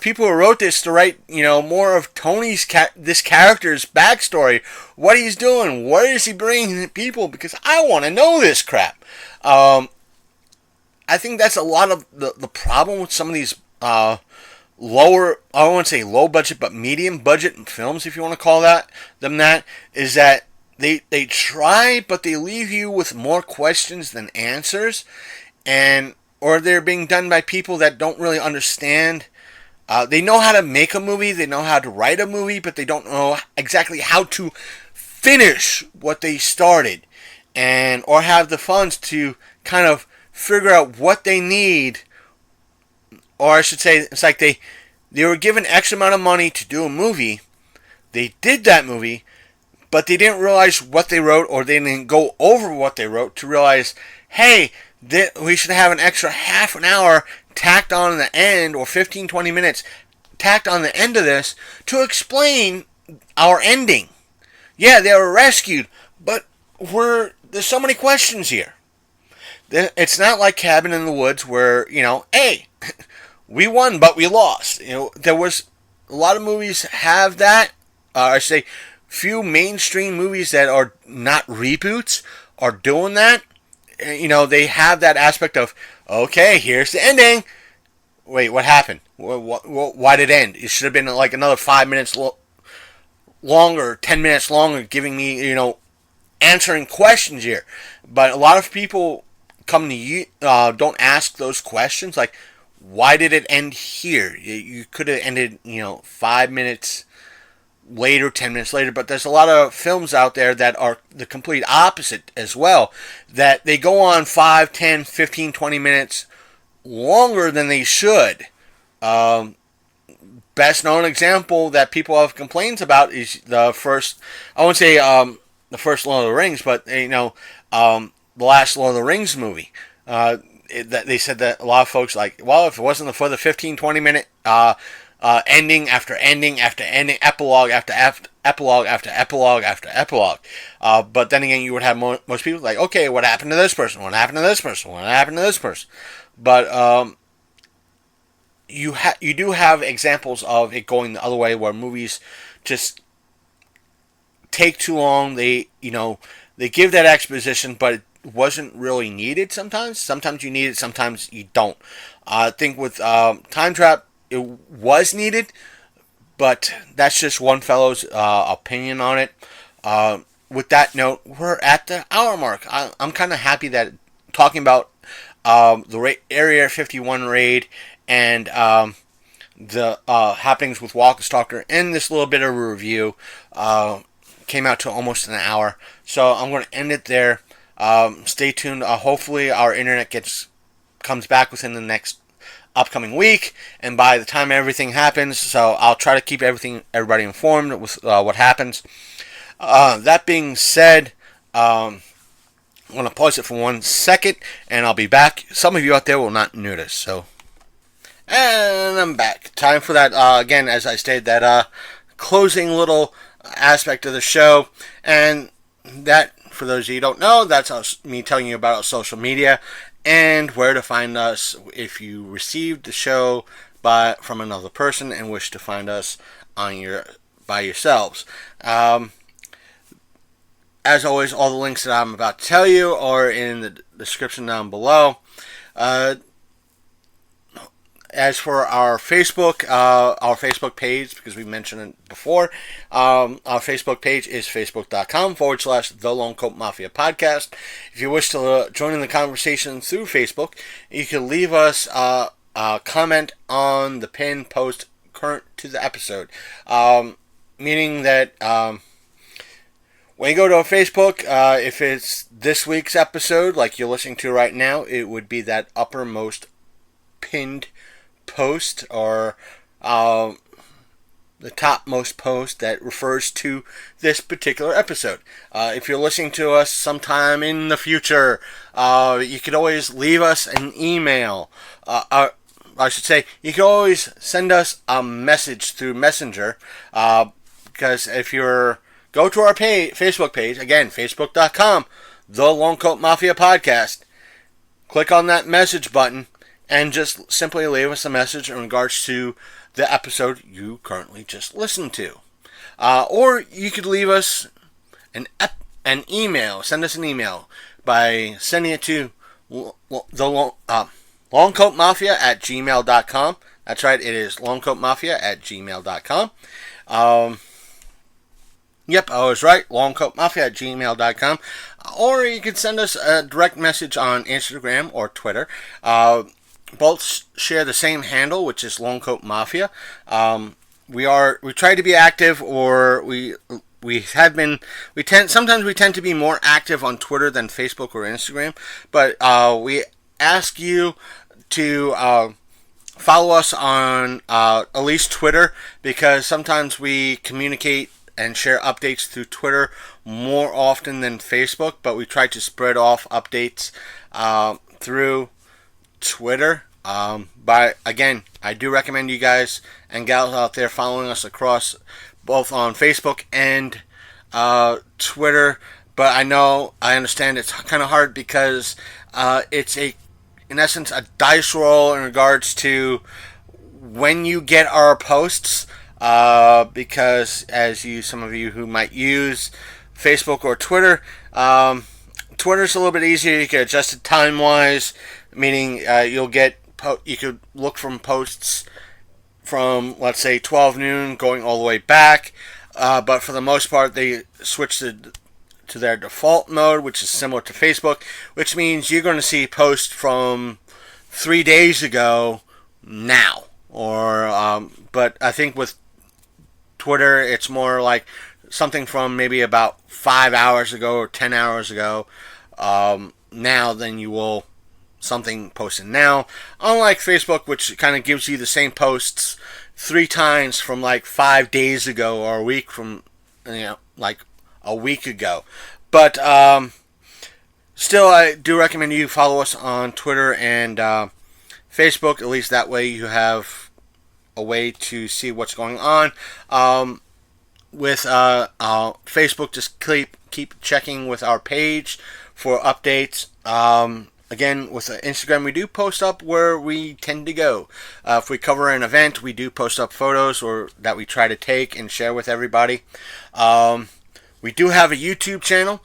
people who wrote this to write, more of Tony's this character's backstory, what he's doing, where is he bringing people, because I want to know this crap. I think that's a lot of the problem with some of these lower, I won't say low budget, but medium budget films, if you want to call that, is that they try, but they leave you with more questions than answers, and or they're being done by people that don't really understand. They know how to make a movie, they know how to write a movie, but they don't know exactly how to finish what they started, and or have the funds to kind of figure out what they need. Or I should say, it's like they were given X amount of money to do a movie. They did that movie, but they didn't realize what they wrote, or they didn't go over what they wrote to realize, hey, we should have an extra half an hour tacked on in the end, or 15-20 minutes tacked on the end of this to explain our ending. Yeah, they were rescued, but there's so many questions here. It's not like Cabin in the Woods where, hey, we won, but we lost. There was a lot of movies have that. I say few mainstream movies that are not reboots are doing that. They have that aspect of, okay, here's the ending. Wait, what happened? Why did it end? It should have been like another 5 minutes longer, 10 minutes longer, giving me, answering questions here. But a lot of people come to you, don't ask those questions, like, why did it end here? You could have ended, 5 minutes later, 10 minutes later, but there's a lot of films out there that are the complete opposite as well, that they go on 5, 10, 15, 20 minutes longer than they should. Best known example that people have complaints about is the first, I won't say the first Lord of the Rings, but the last Lord of the Rings movie. They said that a lot of folks like, well, if it wasn't for the 15, 20 minute ending after ending after ending, epilogue after epilogue after epilogue after epilogue. But then again, you would have most people like, okay, what happened to this person? What happened to this person? What happened to this person? But you do have examples of it going the other way, where movies just take too long. They give that exposition, but it wasn't really needed sometimes. Sometimes you need it, sometimes you don't. I think with Time Trap, it was needed, but that's just one fellow's opinion on it. With that note, we're at the hour mark. I'm kind of happy that talking about the Area 51 raid and the happenings with Walker Stalker and this little bit of a review came out to almost an hour. So I'm going to end it there. Stay tuned. Hopefully our internet comes back within the next upcoming week, and by the time everything happens, so I'll try to keep everybody informed with what happens. That being said, I'm going to pause it for 1 second, and I'll be back. Some of you out there will not notice, so. And I'm back. Time for that, again, as I stated, that closing little aspect of the show, and that, for those of you who don't know, that's me telling you about our social media and where to find us if you received the show from another person and wish to find us by yourselves. As always, all the links that I'm about to tell you are in the description down below. As for our Facebook page, because we mentioned it before, our Facebook page is facebook.com/The Lone Coat Mafia Podcast. If you wish to join in the conversation through Facebook, you can leave us a comment on the pinned post current to the episode. Meaning that when you go to a Facebook, if it's this week's episode, like you're listening to right now, it would be that uppermost pinned post, or the topmost post that refers to this particular episode. If you're listening to us sometime in the future, you could always leave us an email. I should say, you can always send us a message through Messenger, because if you're go to our Facebook page, again, facebook.com, The Lone Coat Mafia Podcast, click on that message button, and just simply leave us a message in regards to the episode you currently just listened to. Or you could leave us an email. Send us an email by sending it to longcoatmafia@gmail.com. That's right, it is longcoatmafia@gmail.com. Yep, I was right. longcoatmafia@gmail.com. Or you can send us a direct message on Instagram or Twitter. Both share the same handle, which is longcoatmafia. We try to be active, or sometimes we tend to be more active on Twitter than Facebook or Instagram. But we ask you to follow us on at least Twitter, because sometimes we communicate and share updates through Twitter more often than Facebook, but we try to spread off updates through Twitter. But again, I do recommend you guys and gals out there following us across both on Facebook and Twitter. But I understand it's kind of hard, because it's in essence, a dice roll in regards to when you get our posts. Because some of you who might use Facebook or Twitter, Twitter's a little bit easier. You can adjust it time-wise, meaning you could look from posts from, let's say, 12 noon going all the way back. But for the most part, they switched to their default mode, which is similar to Facebook, which means you're going to see posts from 3 days ago now. But I think with Twitter, it's more like something from maybe about 5 hours ago or 10 hours ago now than you will something posted now. Unlike Facebook, which kind of gives you the same posts 3 times from like 5 days ago, or a week from, like a week ago. But still, I do recommend you follow us on Twitter and Facebook. At least that way you have a way to see what's going on. With Facebook, just keep checking with our page for updates. Again, with Instagram, we do post up where we tend to go. If we cover an event, we do post up photos that we try to take and share with everybody. We do have a YouTube channel.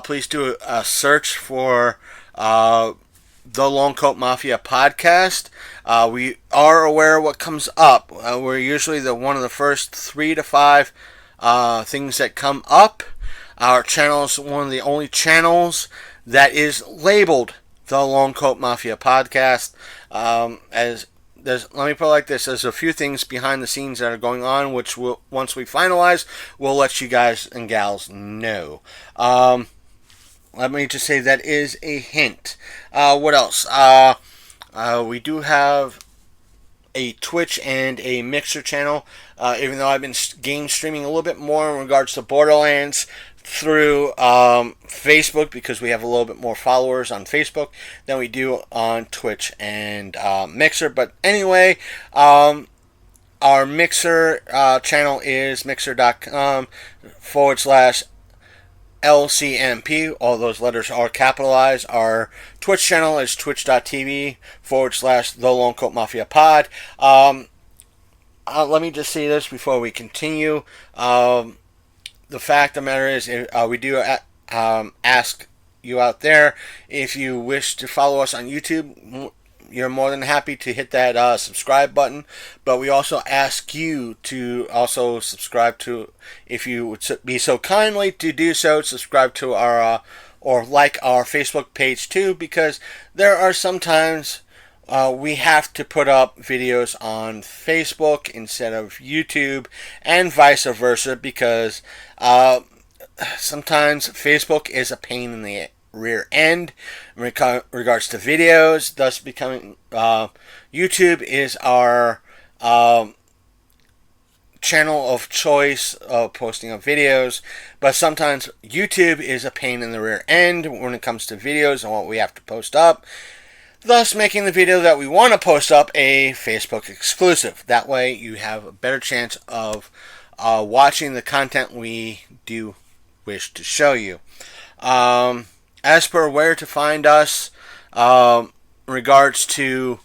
Please do a search for the Long Coat Mafia podcast. We are aware of what comes up. We're usually one of the first 3 to 5 things that come up. Our channel is one of the only channels that is labeled the Long Coat Mafia podcast. Let me put it like this: there's a few things behind the scenes that are going on, which once we finalize, we'll let you guys and gals know. Let me just say that is a hint. What else? We do have a Twitch and a Mixer channel. Even though I've been game streaming a little bit more in regards to Borderlands through Facebook, because we have a little bit more followers on Facebook than we do on Twitch and Mixer. But anyway, our Mixer channel is mixer.com/LCMP. All those letters are capitalized. Our Twitch channel is twitch.tv/The Long Coat Mafia Pod. Let me just say this before we continue. The fact of the matter is, we do ask you out there, if you wish to follow us on YouTube, you're more than happy to hit that subscribe button. But we also ask you to also subscribe to, if you would be so kindly to do so, subscribe to our or like our Facebook page too, because there are sometimes we have to put up videos on Facebook instead of YouTube, and vice versa, because sometimes Facebook is a pain in the rear end in regards to videos, thus becoming YouTube is our channel of choice of posting of videos. But sometimes YouTube is a pain in the rear end when it comes to videos and what we have to post up, thus making the video that we want to post up a Facebook exclusive. That way you have a better chance of watching the content we do wish to show you. As per where to find us, in regards to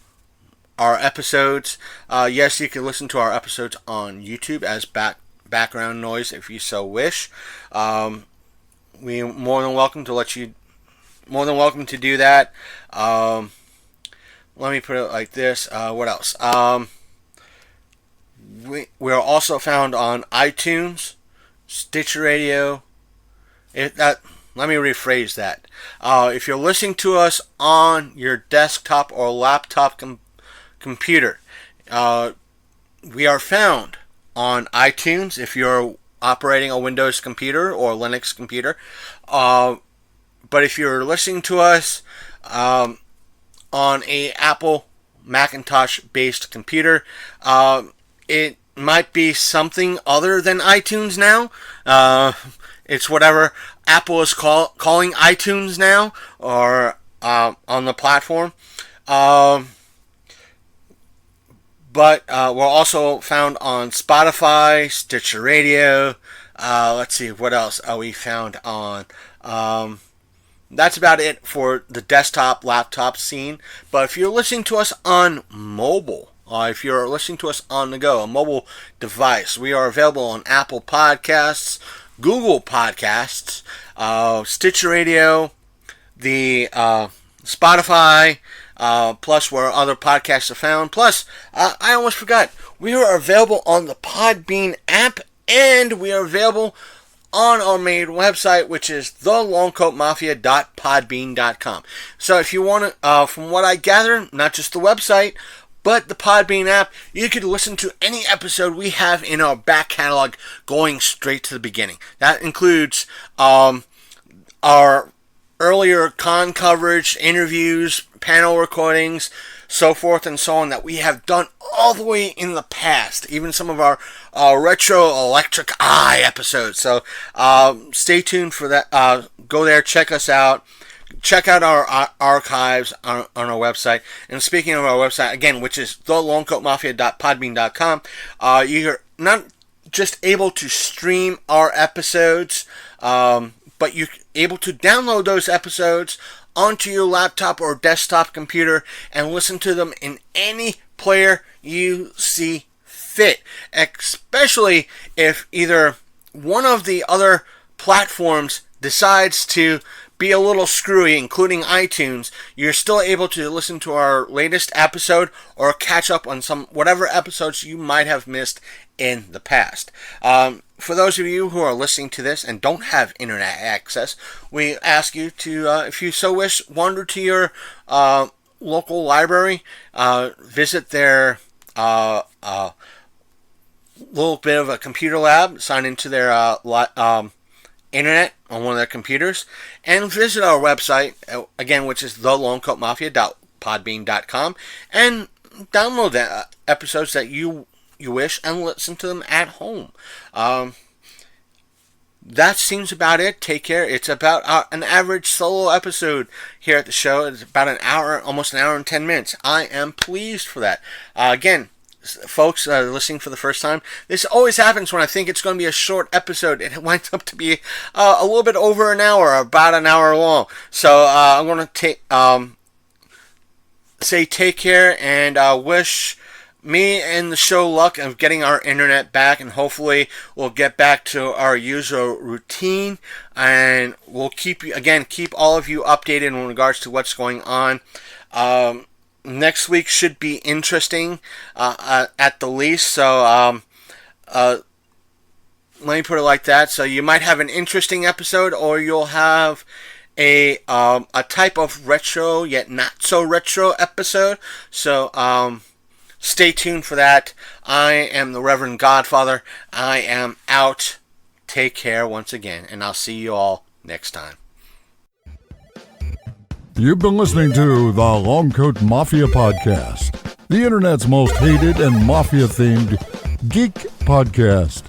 our episodes, yes, you can listen to our episodes on YouTube as background noise if you so wish. We're more than welcome to do that. let me put it like this. What else? We're also found on iTunes, Stitcher Radio. Let me rephrase that. If you're listening to us on your desktop or laptop computer, we are found on iTunes if you're operating a Windows computer or Linux computer. But if you're listening to us on a Apple Macintosh based computer, it might be something other than iTunes now. It's whatever Apple is calling iTunes now, or on the platform. But we're also found on Spotify, Stitcher Radio. Let's see, what else are we found on? That's about it for the desktop, laptop scene. But if you're listening to us on mobile, if you're listening to us on the go, a mobile device, we are available on Apple Podcasts, Google Podcasts, Stitcher Radio, the Spotify, plus where other podcasts are found. Plus, I almost forgot, we are available on the Podbean app, and we are available on our main website, which is thelongcoatmafia.podbean.com. So if you want to, from what I gather, not just the website, but the Podbean app, you could listen to any episode we have in our back catalog going straight to the beginning. That includes our earlier con coverage, interviews, panel recordings, so forth and so on, that we have done all the way in the past. Even some of our retro Electric Eye episodes. So stay tuned for that. Go there, check us out. Check out our archives on our website. And speaking of our website, again, which is thelongcoatmafia.podbean.com, you're not just able to stream our episodes, but you're able to download those episodes onto your laptop or desktop computer and listen to them in any player you see fit. Especially if either one of the other platforms decides to be a little screwy, including iTunes, you're still able to listen to our latest episode or catch up on some whatever episodes you might have missed in the past. For those of you who are listening to this and don't have internet access, we ask you to, if you so wish, wander to your local library, visit their little bit of a computer lab, sign into their internet on one of their computers, and visit our website, again, which is thelongcoatmafia.podbean.com, and download the episodes that you wish and listen to them at home. That seems about it. Take care. It's about an average solo episode here at the show. It's about an hour, almost an hour and 10 minutes. I am pleased for that. Again, folks listening for the first time, this always happens when I think it's going to be a short episode, and it winds up to be a little bit over an hour, about an hour long. So I'm going to say take care, and wish me and the show luck of getting our internet back, and hopefully we'll get back to our usual routine, and we'll keep all of you updated in regards to what's going on. Next week should be interesting, at the least. So let me put it like that. So you might have an interesting episode, or you'll have a type of retro yet not so retro episode. So stay tuned for that. I am the Reverend Godfather. I am out. Take care once again, and I'll see you all next time. You've been listening to the Longcoat Mafia Podcast, the internet's most hated and mafia-themed geek podcast.